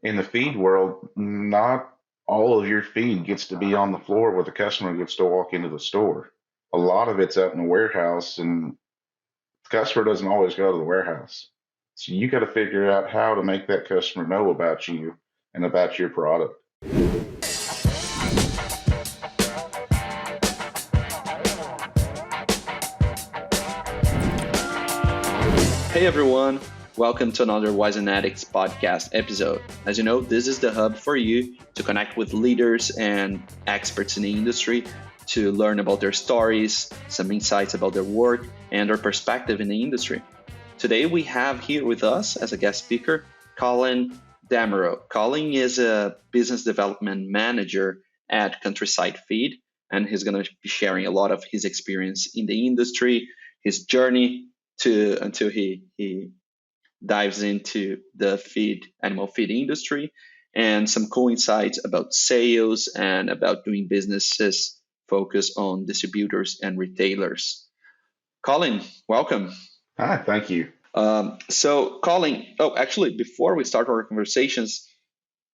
in the feed world, not all of your feed gets to be on the floor where the customer gets to walk into the store. A lot of it's out in the warehouse, and the customer doesn't always go to the warehouse. So you got to figure out how to make that customer know about you and about your product. Hey everyone, welcome to another Wisenetix Podcast episode. As you know, this is the hub for you to connect with leaders and experts in the industry to learn about their stories, some insights about their work, and their perspective in the industry. Today we have here with us as a guest speaker, Collyn Damerau. Collyn is a business development manager at Countryside Feed, and he's going to be sharing a lot of his experience in the industry, his journey until he dives into the animal feed industry, and some cool insights about sales and about doing businesses focus on distributors and retailers. Collyn, welcome. Hi, thank you. So Collyn, actually, before we start our conversations,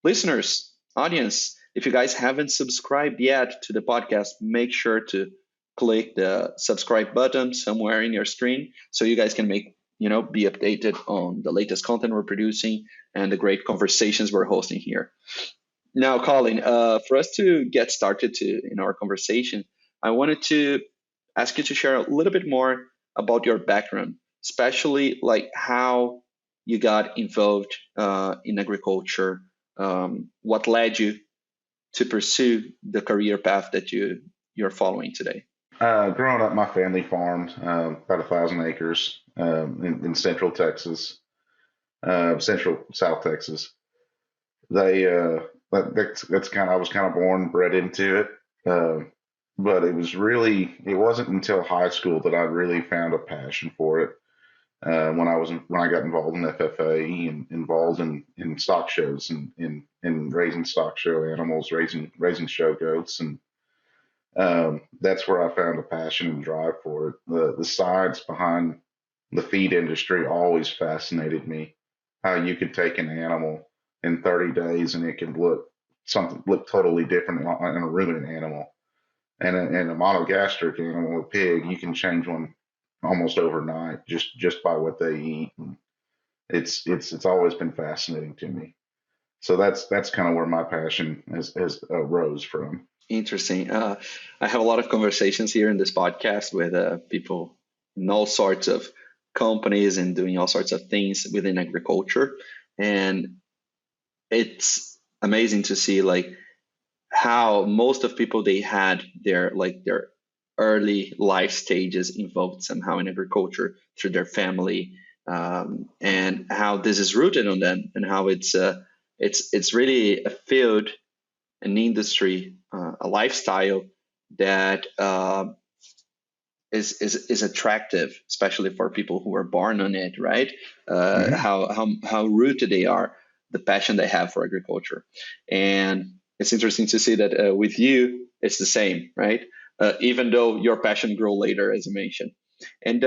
listeners, audience, if you guys haven't subscribed yet to the podcast, make sure to click the subscribe button somewhere in your screen so you guys can be updated on the latest content we're producing and the great conversations we're hosting here. Now, Collyn, for us to get started in our conversation, I wanted to ask you to share a little bit more about your background, especially like how you got involved in agriculture, what led you to pursue the career path that you're following today. Growing up, my family farmed about 1,000 acres in Central Texas, Central South Texas. That's kind of, I was kind of born and bred into it, but it wasn't until high school that I really found a passion for it. When I got involved in FFA and involved in stock shows and in raising stock show animals, raising show goats, and that's where I found a passion and drive for it. The science behind the feed industry always fascinated me. How you could take an animal in 30 days and it can look totally different in a ruminant animal, and a monogastric animal, a pig, you can change one almost overnight just by what they eat. And it's always been fascinating to me. So that's kind of where my passion has arose from. Interesting. I have a lot of conversations here in this podcast with people in all sorts of companies and doing all sorts of things within agriculture, and it's amazing to see like how most of people they had their early life stages involved somehow in agriculture through their family, and how this is rooted on them, and how it's really a field, an industry, a lifestyle that is attractive, especially for people who are born on it, right? Mm-hmm. How rooted they are, the passion they have for agriculture, and it's interesting to see that with you, it's the same, right? Even though your passion grew later, as you mentioned, and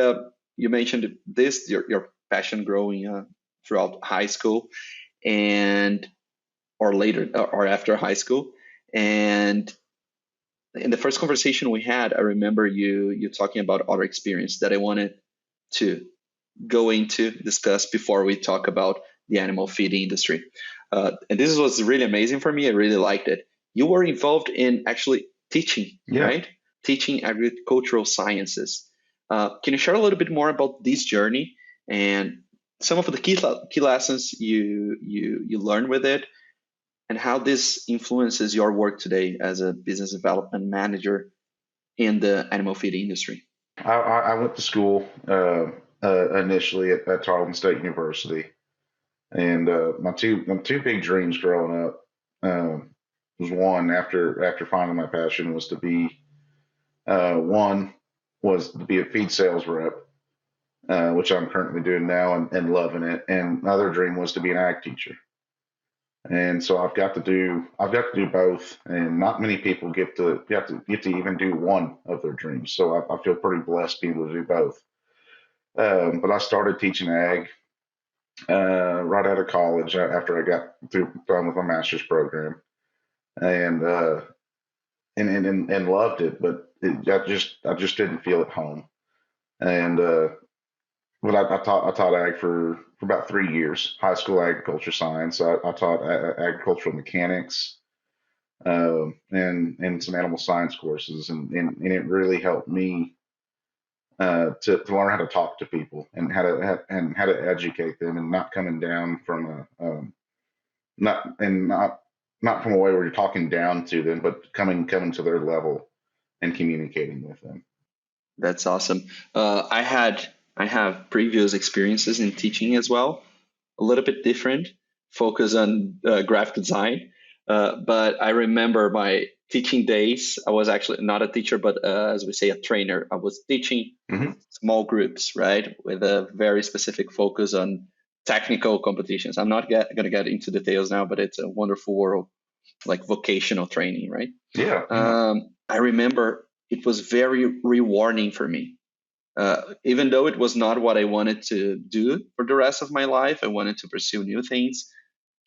you mentioned this, your passion growing throughout high school, and or later or after high school, and in the first conversation we had, I remember you talking about other experience that I wanted to go into discuss before we talk about the animal feed industry. And this was really amazing for me. I really liked it. You were involved in actually teaching, Yeah. right? Teaching agricultural sciences. Can you share a little bit more about this journey and some of the key lessons you learned with it, and how this influences your work today as a business development manager in the animal feed industry? I went to school initially at Tarleton State University, and my two big dreams growing up was one after finding my passion was to be one was to be a feed sales rep, which I'm currently doing now and loving it, and another dream was to be an ag teacher. And so I've got to do both, and not many people get to even do one of their dreams. So I feel pretty blessed being able to do both. But I started teaching ag right out of college after I got done with my master's program, and and loved it, but I just didn't feel at home. And but I taught ag for about 3 years, high school agriculture science. I taught agricultural mechanics, and some animal science courses, and it really helped me to learn how to talk to people and how to educate them, and not coming down from a not and not from a way where you're talking down to them, but coming to their level and communicating with them. That's awesome. I have previous experiences in teaching as well, a little bit different, focus on graphic design. But I remember my teaching days. I was actually not a teacher, but as we say, a trainer. I was teaching Hmm. small groups, right, with a very specific focus on technical competitions. I'm not going to get into details now, but it's a wonderful world, like vocational training, right? Yeah, yeah. I remember it was very rewarding for me. Even though it was not what I wanted to do for the rest of my life, I wanted to pursue new things,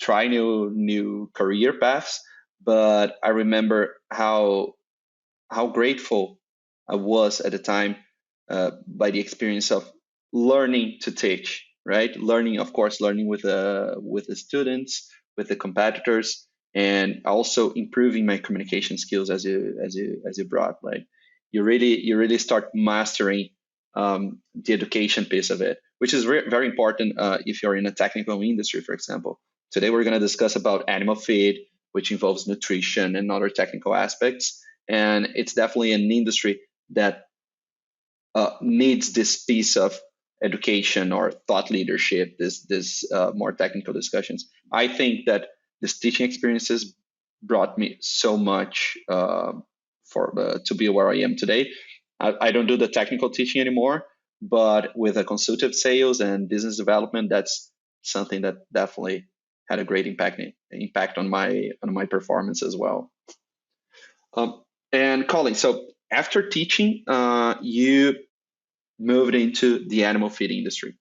try new career paths. But I remember how grateful I was at the time by the experience of learning to teach. Right, learning, of course, learning with the students, with the competitors, and also improving my communication skills as you brought. Like you really start mastering the education piece of it, which is very important if you're in a technical industry, for example. Today we're going to discuss about animal feed, which involves nutrition and other technical aspects, and it's definitely an industry that needs this piece of education or thought leadership, this more technical discussions. I think that this teaching experiences brought me so much for to be where I am today. I don't do the technical teaching anymore, but with a consultative sales and business development, that's something that definitely had a great impact on my performance as well. Um, and Collyn, so after teaching, you moved into the animal feed industry.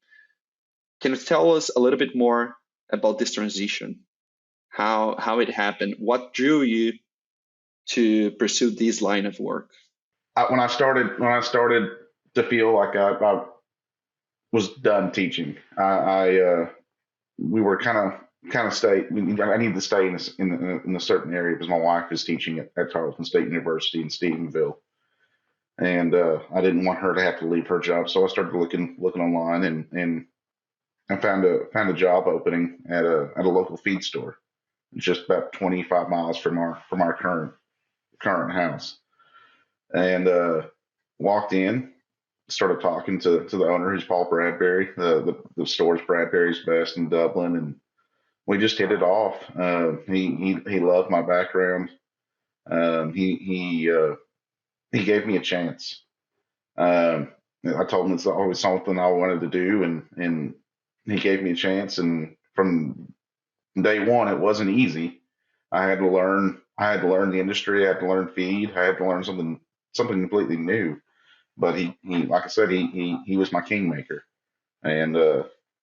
Can you tell us a little bit more about this transition? How it happened? What drew you to pursue this line of work? When I started to feel like I was done teaching, we were kind of stay. I needed to stay in a certain area because my wife is teaching at Tarleton State University in Stephenville, and I didn't want her to have to leave her job. So I started looking online, and I found a job opening at a local feed store, just about 25 miles from our current house, and walked in, started talking to the owner, who's Paul Bradbury. The store's Bradbury's Best in Dublin, and we just hit it off. He loved my background. Um, he he uh, he gave me a chance. Um, I told him it's always something I wanted to do, and he gave me a chance. And from day one, it wasn't easy. I had to learn. I had to learn the industry. I had to learn feed. I had to learn something completely new. But he like I said, he was my kingmaker, and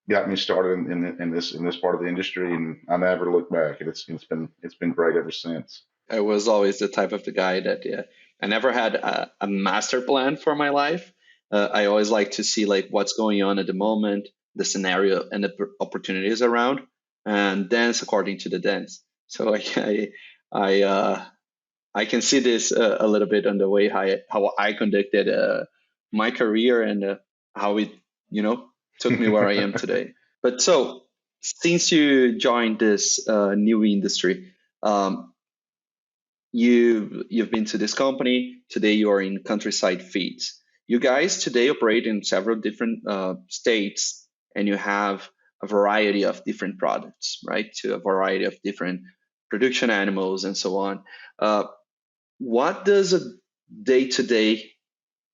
got me started in this part of the industry, and I never looked back. It's been great ever since. I was always the type of the guy that I never had a master plan for my life. I always like to see like what's going on at the moment, the scenario, and the opportunities around, and dance according to the dance. So I, I can see this a little bit on the way how I conducted my career and how it took me where I am today. But so since you joined this new industry, um, you've been to this company. Today you are in Countryside Feeds. You guys today operate in several different states, and you have a variety of different products, right? To a variety of different production animals and so on. Uh, what does a day-to-day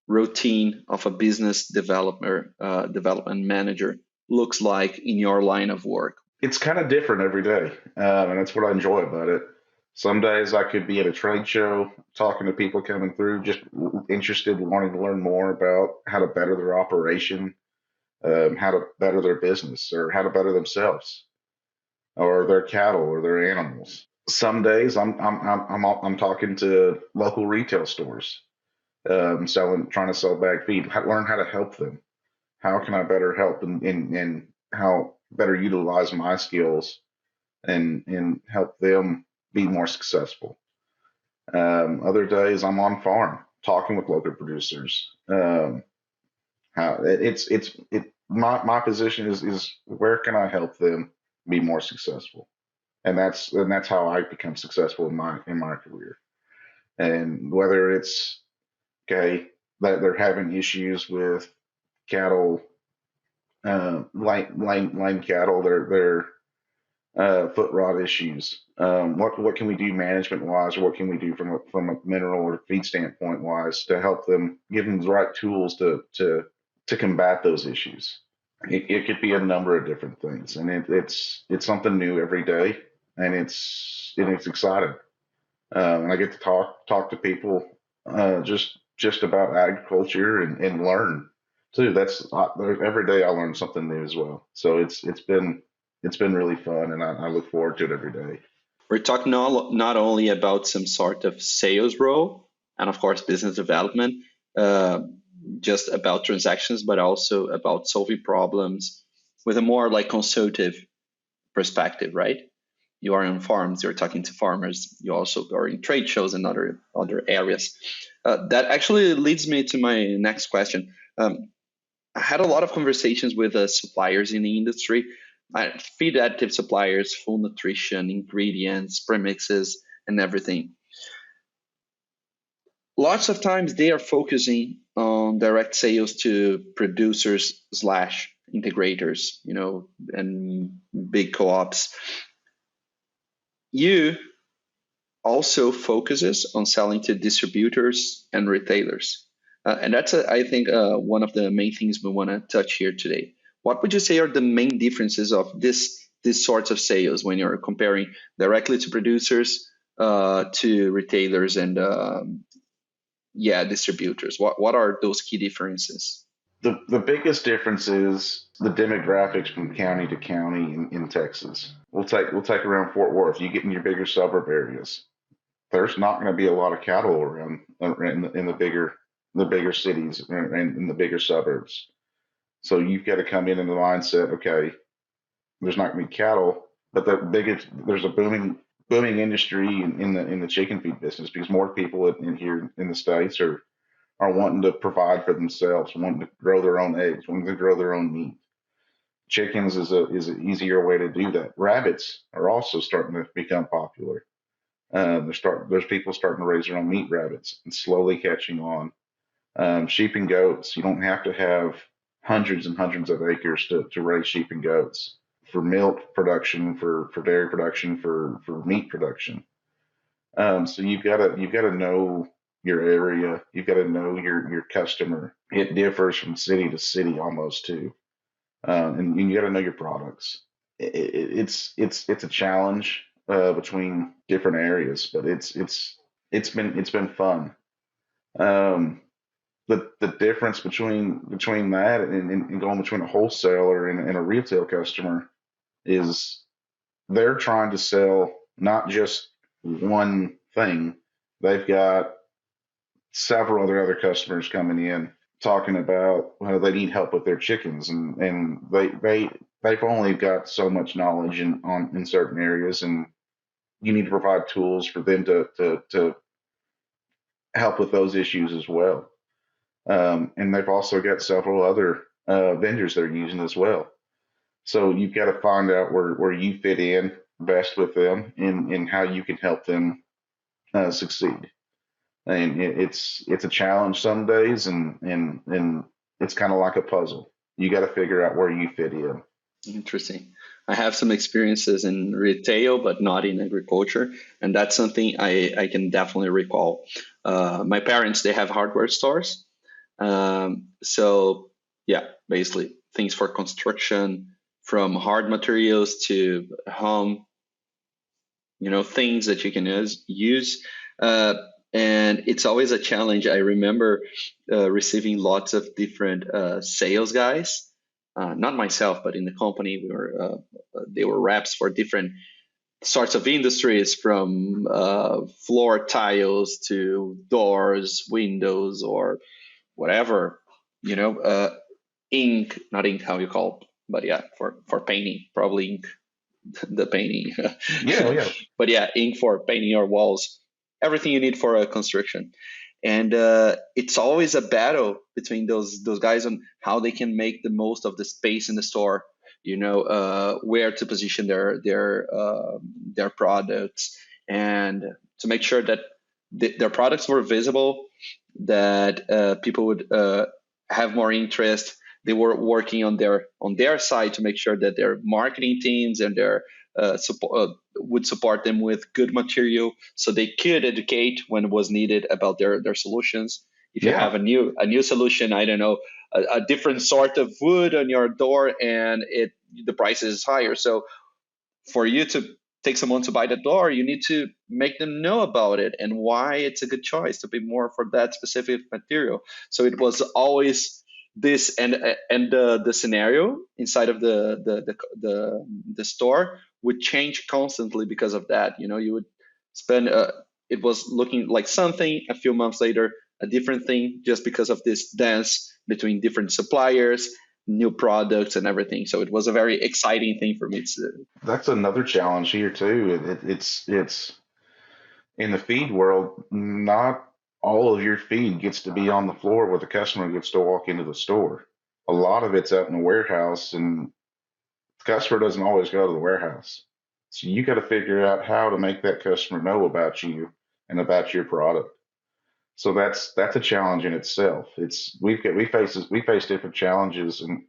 routine of a business developer, development manager looks like in your line of work? It's kind of different every day, and that's what I enjoy about it. Some days I could be at a trade show talking to people coming through, just interested, wanting to learn more about how to better their operation. how to better their business or how to better themselves or their cattle or their animals. Some days I'm talking to local retail stores, trying to sell bag feed, learn how to help them. How can I better help and how better utilize my skills and help them be more successful. Other days I'm on farm talking with local producers. How my position is where can I help them be more successful, and that's how I become successful in my career. And whether it's okay that they're having issues with cattle, lame cattle, their foot rot issues. What can we do management wise, or what can we do from a mineral or feed standpoint wise to help them, give them the right tools to combat those issues. It could be a number of different things, and it's something new every day, and it's exciting. And I get to talk to people just about agriculture and learn too. Every day I learn something new as well. So it's been really fun, and I look forward to it every day. We're talking not only about some sort of sales role and, of course, business development, uh, just about transactions, but also about solving problems with a more like consultative perspective, right? You are on farms, you're talking to farmers, you also are in trade shows and other areas. That actually leads me to my next question. I had a lot of conversations with suppliers in the industry, feed additive suppliers, full nutrition, ingredients, premixes, and everything. Lots of times they are focusing on direct sales to producers slash integrators, and big co-ops. You also focuses on selling to distributors and retailers. And that's, I think, one of the main things we want to touch here today. What would you say are the main differences of these sorts of sales when you're comparing directly to producers, to retailers, and distributors? What are those key differences? The biggest difference is the demographics from county to county in Texas. We'll take around Fort Worth. You get in your bigger suburb areas. There's not going to be a lot of cattle around in the bigger cities and in the bigger suburbs. So you've got to come in the mindset, okay, there's not going to be cattle, but there's a booming industry in the chicken feed business because more people in here in the states are wanting to provide for themselves, wanting to grow their own eggs, wanting to grow their own meat. Chickens is an easier way to do that. Rabbits are also starting to become popular. There's people starting to raise their own meat rabbits and slowly catching on. Sheep and goats, you don't have to have hundreds and hundreds of acres to raise sheep and goats for milk production, for dairy production, for meat production. So you've got to know your area. You've got to know your customer. It differs from city to city almost too, and you got to know your products. It's a challenge between different areas, but it's been fun. Um, the difference between that and going between a wholesaler and a retail customer is they're trying to sell not just one thing. They've got several other customers coming in talking about they need help with their chickens, and they've only got so much knowledge in certain areas, and you need to provide tools for them to help with those issues as well. And they've also got several other vendors they're using as well. So you've got to find out where you fit in best with them and how you can help them succeed. And it's a challenge some days, and it's kind of like a puzzle. You got to figure out where you fit in. Interesting. I have some experiences in retail, but not in agriculture, and that's something I can definitely recall. My parents, they have hardware stores, so yeah, basically things for construction, from hard materials to home, things that you can use. And it's always a challenge. I remember receiving lots of different sales guys not myself, but in the company, they were reps for different sorts of industries, from floor tiles to doors, windows, or whatever, ink, not ink, how you call it, but yeah, for painting, probably ink, the painting. Yeah, yeah, But yeah, ink for painting your walls, everything you need for a construction. And it's always a battle between those guys on how they can make the most of the space in the store. Where to position their products, and to make sure that their products were visible, that people would have more interest. They were working on their side to make sure that their marketing teams and their support would support them with good material, so they could educate when it was needed about their solutions. If you have yeah, a new solution, I don't know, a different sort of wood on your door, and the price is higher. So for you to take someone to buy the door, you need to make them know about it and why it's a good choice to pay more for that specific material. So it was always this, and the scenario inside of the store would change constantly because of that. You would spend it was looking like something, a few months later a different thing, just because of this dance between different suppliers, new products, and everything. So it was a very exciting thing for me to. that's another challenge here too. It's in the feed world, not all of your feed gets to be on the floor where the customer gets to walk into the store. A lot of it's out in the warehouse, and the customer doesn't always go to the warehouse. So you got to figure out how to make that customer know about you and about your product. So that's a challenge in itself. It's we face different challenges, and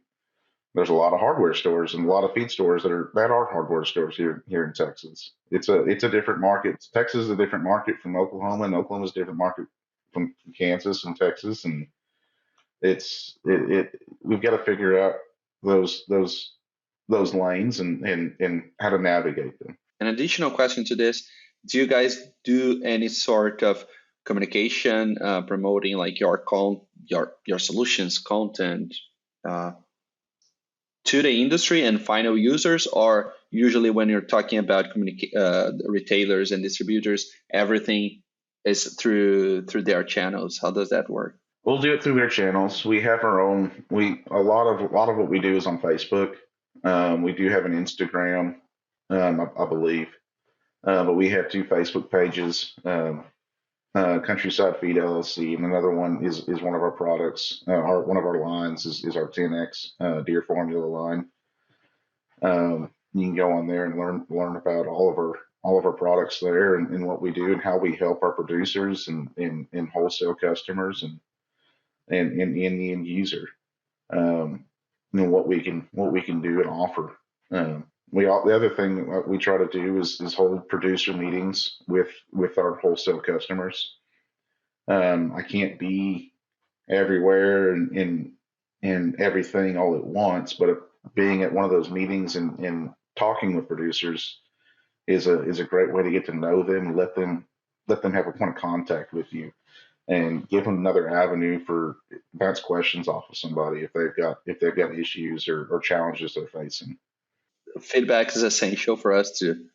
there's a lot of hardware stores and a lot of feed stores that are hardware stores here in Texas. It's a different market. Texas is a different market from Oklahoma, and Oklahoma is a different market from Kansas and Texas, and we've got to figure out those lanes and how to navigate them. An additional question to this: do you guys do any sort of communication, promoting like your solutions content uh, to the industry and final users, or usually when you're talking about retailers and distributors, everything is through their channels? How does that work? We'll do it through their channels. We have our own. We a lot of what we do is on Facebook. We do have an Instagram, I believe, but we have two Facebook pages. Countryside Feed LLC, and another one is one of our products. One of our lines is our 10X deer formula line. You can go on there and learn about all of our products there, and what we do and how we help our producers and wholesale customers and the end user. What we can do and offer. The other thing that we try to do is hold producer meetings with our wholesale customers. I can't be everywhere and everything all at once, but being at one of those meetings and talking with producers is a great way to get to know them and let them have a point of contact with you and give them another avenue for bounce questions off of somebody if they've got issues or challenges they're facing. Feedback is essential for us to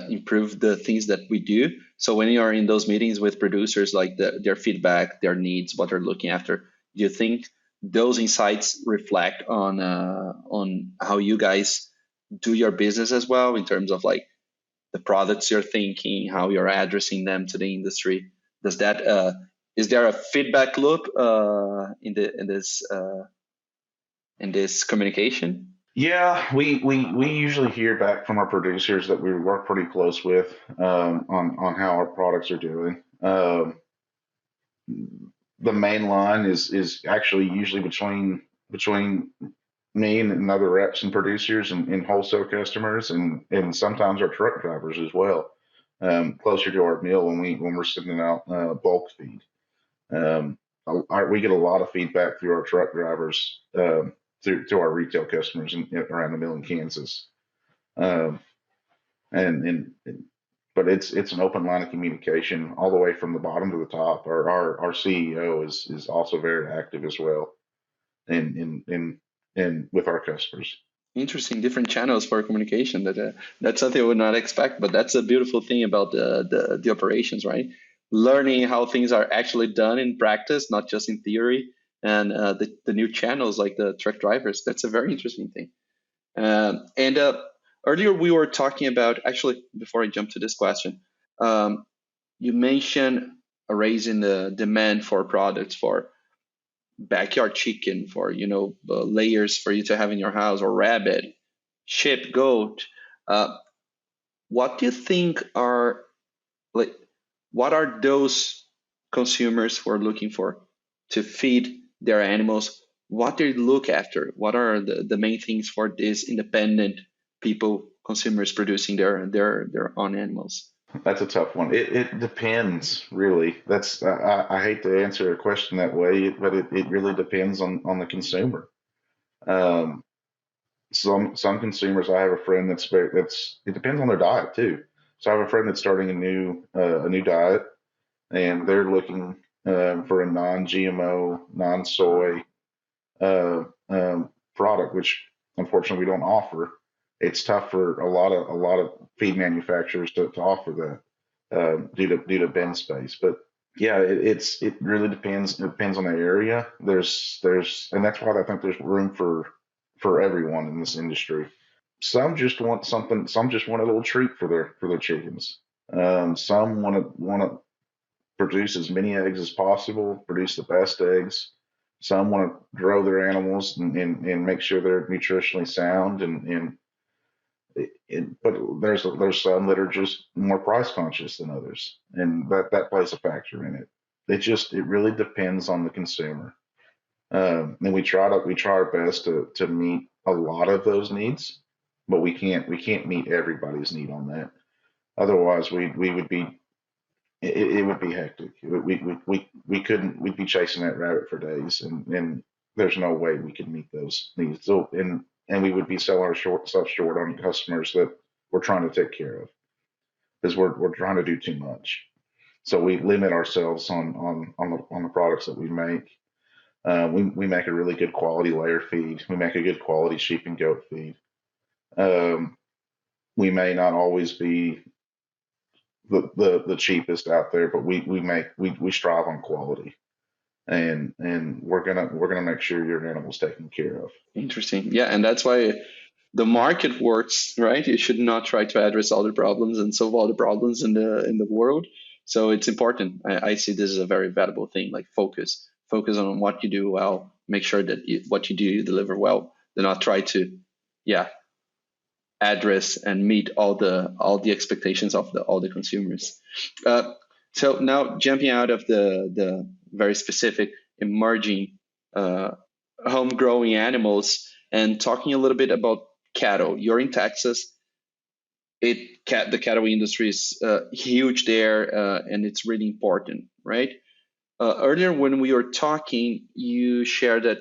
improve the things that we do. So when you are in those meetings with producers, like their feedback, their needs, what they're looking after, do you think those insights reflect on how you guys do your business as well, in terms of like the products you're thinking, how you're addressing them to the industry? Does that is there a feedback loop in this communication? Yeah, we usually hear back from our producers that we work pretty close with on how our products are doing. The main line is actually usually between me and other reps and producers and wholesale customers and sometimes our truck drivers as well. Closer to our mill when we're sending out bulk feed. Um, we get a lot of feedback through our truck drivers through to our retail customers around the mill in Kansas. Um, and but it's an open line of communication all the way from the bottom to the top. Our CEO is also very active as well, and and with our customers. Interesting, different channels for communication. That's something I would not expect, but that's a beautiful thing about the operations, right? Learning how things are actually done in practice, not just in theory, and the new channels like the truck drivers. That's a very interesting thing. And earlier we were talking about, actually, before I jump to this question, um, you mentioned raising the demand for products for backyard chicken, for layers for you to have in your house, or rabbit, sheep, goat. Uh, what do you think are like? What are those consumers who are looking for to feed their animals? What they look after? What are the main things for these independent people, consumers producing their own animals? That's a tough one. It depends, really. I hate to answer a question that way, but it really depends on the consumer. Um, some consumers, I have a friend that's it depends on their diet too. So I have a friend that's starting a new diet, and they're looking for a non-GMO, non-soy product, which unfortunately we don't offer. It's tough for a lot of feed manufacturers to offer that due to bin space. But yeah, it really depends. It depends on the area. And that's why I think there's room for everyone in this industry. Some just want something. Some just want a little treat for their chickens. Some want to produce as many eggs as possible, produce the best eggs. Some want to grow their animals and make sure they're nutritionally sound, but there's some that are just more price conscious than others, and that plays a factor in it. It really depends on the consumer, and we try our best to meet a lot of those needs, but we can't meet everybody's need on that. Otherwise, we would be it would be hectic. We couldn't, we'd be chasing that rabbit for days, and there's no way we could meet those needs. So, and we would be selling our stuff short on customers that we're trying to take care of because we're trying to do too much. So we limit ourselves on the products that we make. We make a really good quality layer feed. We make a good quality sheep and goat feed. Um, we may not always be the cheapest out there, but we strive on quality, and we're gonna make sure your animal's taken care of. Interesting. Yeah, and that's why the market works, right? You should not try to address all the problems and solve all the problems in the world. So it's important. I see this as a very valuable thing. Like focus on what you do well. Make sure that what you do you deliver well. Do not try to, yeah, address and meet all the expectations of all the consumers. Uh, so now jumping out of the very specific emerging uh, home growing animals and talking a little bit about cattle. You're in Texas. The cattle industry is huge there, and it's really important, right? Earlier when we were talking, you shared that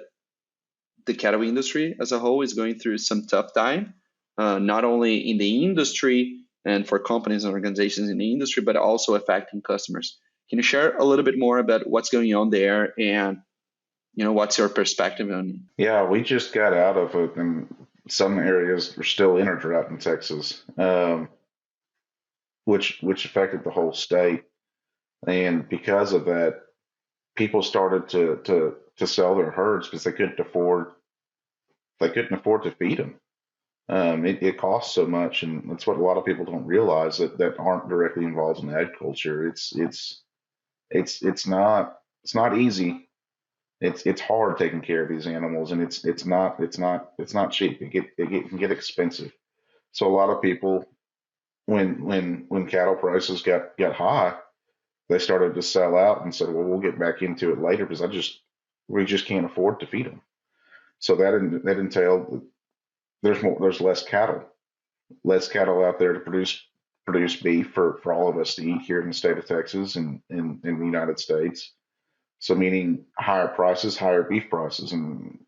the cattle industry as a whole is going through some tough time, not only in the industry and for companies and organizations in the industry, but also affecting customers. Can you share a little bit more about what's going on there, and what's your perspective on it? Yeah, we just got out of it, and some areas are still in a drought in Texas, which affected the whole state. And because of that, people started to sell their herds because they couldn't afford to feed them. It costs so much, and that's what a lot of people don't realize that aren't directly involved in agriculture. It's not easy. It's hard taking care of these animals, and it's not cheap. It can get expensive. So a lot of people, when cattle prices got high, they started to sell out and said, "Well, we'll get back into it later because we just can't afford to feed them." So that entailed there's less cattle out there to produce beef for all of us to eat here in the state of Texas and in the United States. So meaning higher prices, higher beef prices, and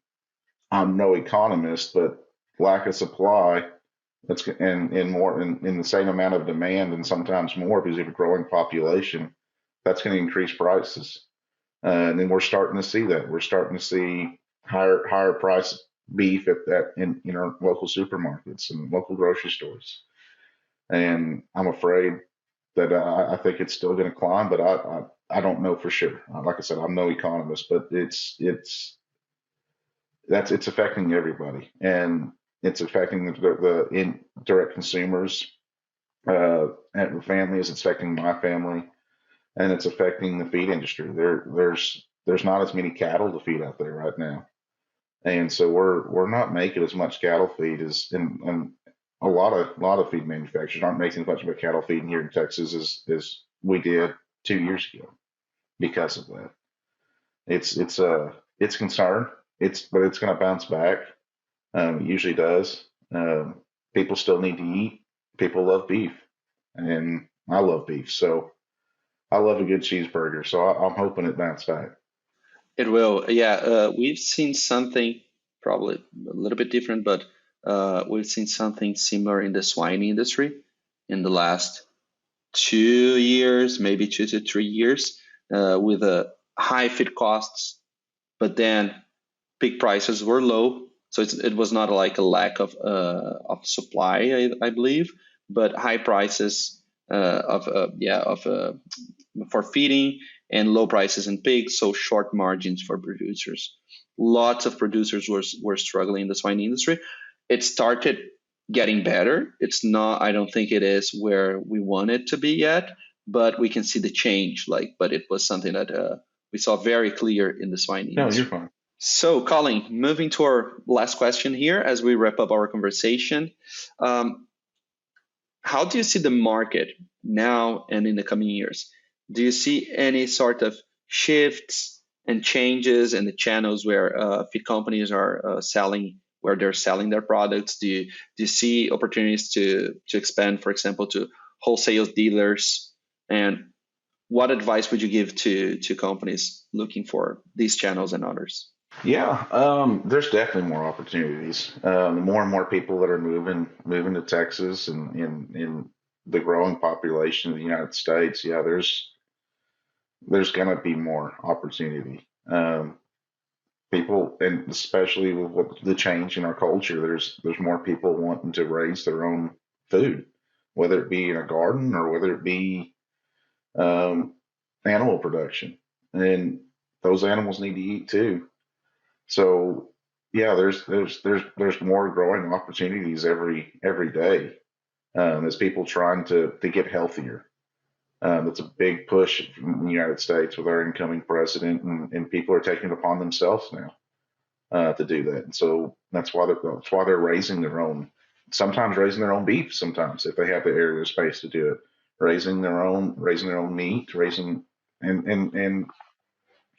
I'm no economist, but lack of supply and more in the same amount of demand and sometimes more because of a growing population, that's going to increase prices. And then we're starting to see that. We're starting to see higher price beef at that in our local supermarkets and local grocery stores. And I'm afraid that I think it's still going to climb, but I don't know for sure. Like I said, I'm no economist, but it's affecting everybody, and it's affecting the indirect consumers and families. It's affecting my family, and it's affecting the feed industry. There's not as many cattle to feed out there right now, and so we're not making as much cattle feed and a lot of feed manufacturers aren't making as much of a cattle feed here in Texas as we did 2 years ago because of that. It's concern. But it's going to bounce back. It usually does. People still need to eat. People love beef, and I love beef. So I love a good cheeseburger. So I'm hoping it bounces back. It will. Yeah, we've seen something probably a little bit different, but we've seen something similar in the swine industry in the last 2 years, maybe 2 to 3 years, with high feed costs, but then pig prices were low, so it was not like a lack of supply, I believe, but high prices for feeding and low prices in pigs, so short margins for producers. Lots of producers were struggling in the swine industry. It started getting better. It's not. I don't think it is where we want it to be yet, but we can see the change. But it was something that we saw very clear in the swine No, you're industry. fine. So, Collyn, moving to our last question here as we wrap up our conversation. Um, how do you see the market now and in the coming years? Do you see any sort of shifts and changes in the channels where feed companies are selling, where they're selling their products? Do you see opportunities to expand, for example, to wholesale dealers? And what advice would you give to companies looking for these channels and others? Yeah, there's definitely more opportunities. The more and more people that are moving to Texas and in the growing population of the United States, yeah, there's going to be more opportunity. People, and especially with what the change in our culture, there's more people wanting to raise their own food, whether it be in a garden or whether it be um, animal production, and those animals need to eat too. So yeah, there's more growing opportunities every day as people trying to get healthier. That's a big push in the United States with our incoming president, and people are taking it upon themselves now to do that. And so that's why they're raising their own, sometimes raising their own beef, sometimes if they have the area or space to do it, raising their own meat, raising and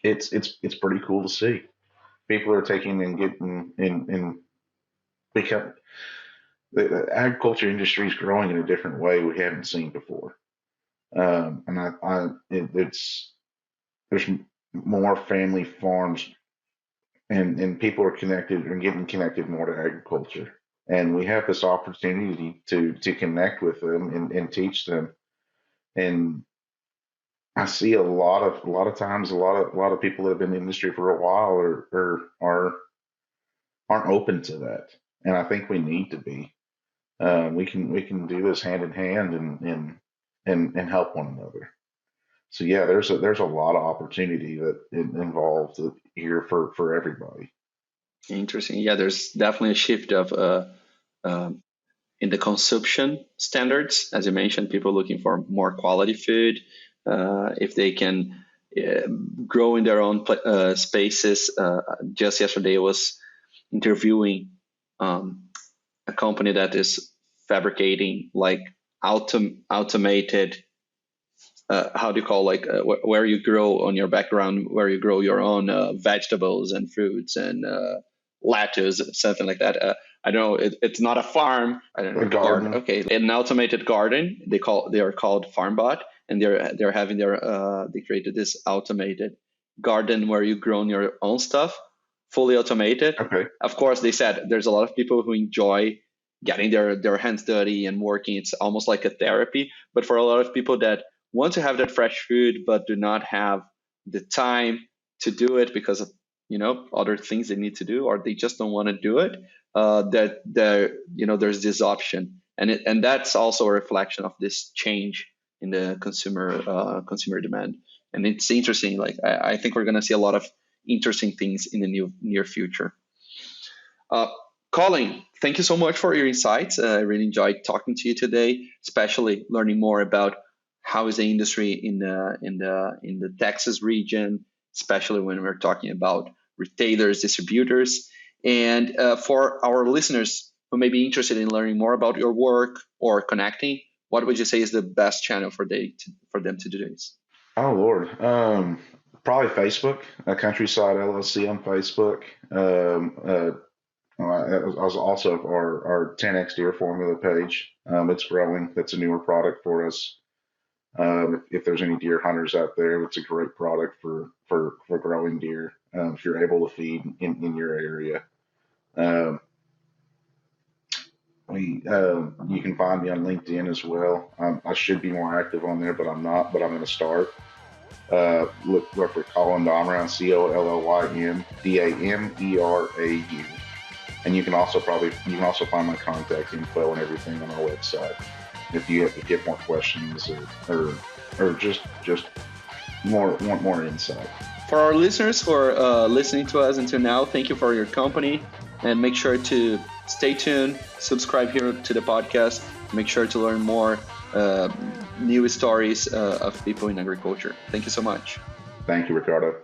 it's pretty cool to see. People are taking and getting and become the agriculture industry is growing in a different way we haven't seen before. And it's there's more family farms and people are connected and getting connected more to agriculture. And we have this opportunity to connect with them and teach them. And I see a lot of times a lot of people that have been in the industry for a while aren't open to that. And I think we need to be. We can do this hand in hand and help one another. So yeah, there's a lot of opportunity that involved here for everybody. Interesting. Yeah, there's definitely a shift of um in the consumption standards, as you mentioned, people looking for more quality food. If they can uh, grow in their own spaces. Just yesterday, I was interviewing um, a company that is fabricating like automated. How do you call where you grow on your background, where you grow your own vegetables and fruits and lettuce, something like that. I don't know. It's not a farm. I don't A know. Garden. garden. Okay, an automated garden. They are called FarmBot, and they're having their they created this automated garden where you grow your own stuff, fully automated. Okay. Of course, they said there's a lot of people who enjoy getting their hands dirty and working. It's almost like a therapy. But for a lot of people that want to have that fresh food but do not have the time to do it because of other things they need to do, or they just don't want to do it, that there's this option, and that's also a reflection of this change in the consumer demand. And it's interesting. Like I think we're going to see a lot of interesting things in the near future. Collyn, thank you so much for your insights. I really enjoyed talking to you today, especially learning more about how is the industry in the Texas region, especially when we're talking about retailers, distributors. And for our listeners who may be interested in learning more about your work or connecting, what would you say is the best channel for them to do this? Oh Lord, probably Facebook, Countryside LLC on Facebook. I was also our 10x deer formula page. It's growing. That's a newer product for us. If there's any deer hunters out there, it's a great product for growing deer. If you're able to feed in your area. You can find me on LinkedIn as well. I should be more active on there, but I'm not. But I'm going to start. Look for Collyn Damerau, COLLYN DAMERAU, and you can also find my contact info and everything on our website if you have more questions or just want more insight. For our listeners who are listening to us until now, thank you for your company, and make sure to stay tuned, subscribe here to the podcast, make sure to learn more new stories of people in agriculture. Thank you so much. Thank you, Ricardo.